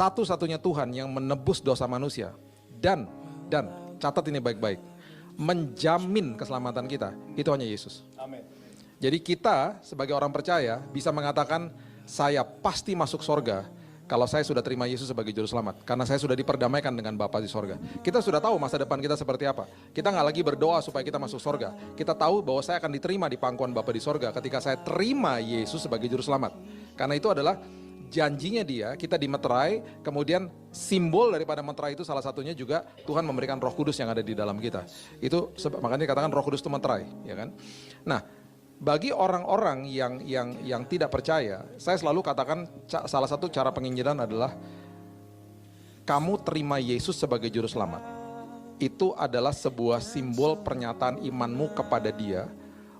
satu-satunya Tuhan yang menebus dosa manusia. Dan catat ini baik-baik, menjamin keselamatan kita, itu hanya Yesus. Amin. Jadi kita sebagai orang percaya bisa mengatakan, saya pasti masuk sorga kalau saya sudah terima Yesus sebagai juru selamat. Karena saya sudah diperdamaikan dengan Bapa di sorga. Kita sudah tahu masa depan kita seperti apa. Kita nggak lagi berdoa supaya kita masuk sorga. Kita tahu bahwa saya akan diterima di pangkuan Bapa di sorga ketika saya terima Yesus sebagai juru selamat. Karena itu adalah janjinya dia, kita dimeterai, kemudian simbol daripada meterai itu salah satunya juga Tuhan memberikan Roh Kudus yang ada di dalam kita. Itu makanya dikatakan Roh Kudus itu meterai, ya kan? Nah, bagi orang-orang yang tidak percaya, saya selalu katakan salah satu cara penginjilan adalah kamu terima Yesus sebagai juru selamat. Itu adalah sebuah simbol pernyataan imanmu kepada dia,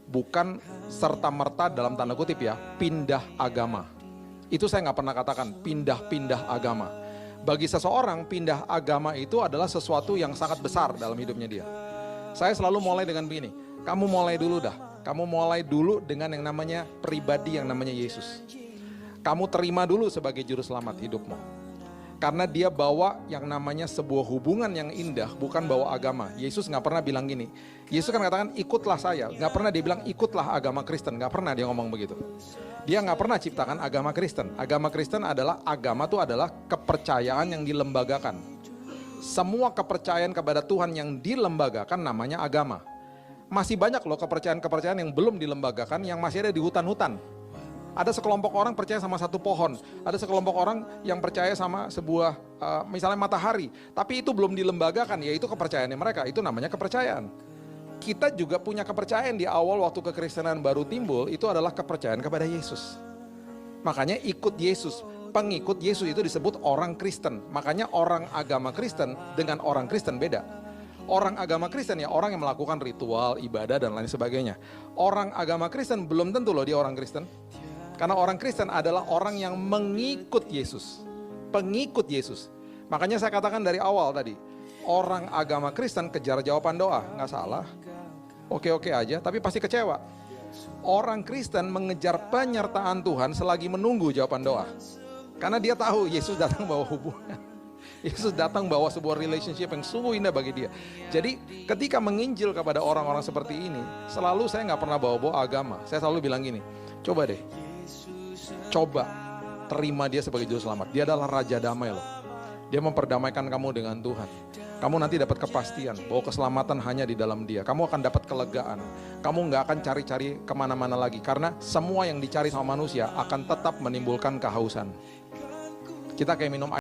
bukan serta-merta dalam tanda kutip ya, pindah agama. Itu saya nggak pernah katakan pindah-pindah agama. Bagi seseorang pindah agama itu adalah sesuatu yang sangat besar dalam hidupnya dia. Saya selalu mulai dengan begini, kamu mulai dulu dah. Kamu mulai dulu dengan yang namanya pribadi yang namanya Yesus. Kamu terima dulu sebagai juru selamat hidupmu. Karena dia bawa yang namanya sebuah hubungan yang indah, bukan bawa agama. Yesus gak pernah bilang gini. Yesus kan katakan ikutlah saya. Gak pernah dia bilang ikutlah agama Kristen. Gak pernah dia ngomong begitu. Dia gak pernah ciptakan agama Kristen. Agama Kristen adalah, agama itu adalah kepercayaan yang dilembagakan. Semua kepercayaan kepada Tuhan yang dilembagakan namanya agama. Masih banyak loh kepercayaan-kepercayaan yang belum dilembagakan, yang masih ada di hutan-hutan. Ada sekelompok orang percaya sama satu pohon, ada sekelompok orang yang percaya sama sebuah misalnya matahari, tapi itu belum dilembagakan, yaitu kepercayaannya mereka, itu namanya kepercayaan. Kita juga punya kepercayaan di awal waktu kekristenan baru timbul, itu adalah kepercayaan kepada Yesus. Makanya ikut Yesus, pengikut Yesus itu disebut orang Kristen. Makanya orang agama Kristen dengan orang Kristen beda. Orang agama Kristen ya orang yang melakukan ritual, ibadah dan lain sebagainya. Orang agama Kristen belum tentu loh dia orang Kristen. Karena orang Kristen adalah orang yang mengikut Yesus. Pengikut Yesus. Makanya saya katakan dari awal tadi, orang agama Kristen kejar jawaban doa, nggak salah. Oke-oke aja, tapi pasti kecewa. Orang Kristen mengejar penyertaan Tuhan selagi menunggu jawaban doa. Karena dia tahu Yesus datang bawa hubungan. Yesus datang bawa sebuah relationship yang sungguh indah bagi dia. Jadi ketika menginjil kepada orang-orang seperti ini, selalu saya nggak pernah bawa-bawa agama. Saya selalu bilang gini, coba deh, coba terima dia sebagai juru selamat. Dia adalah Raja Damai loh. Dia memperdamaikan kamu dengan Tuhan. Kamu nanti dapat kepastian bahwa keselamatan hanya di dalam dia. Kamu akan dapat kelegaan. Kamu nggak akan cari-cari kemana-mana lagi. Karena semua yang dicari sama manusia akan tetap menimbulkan kehausan. Kita kayak minum air.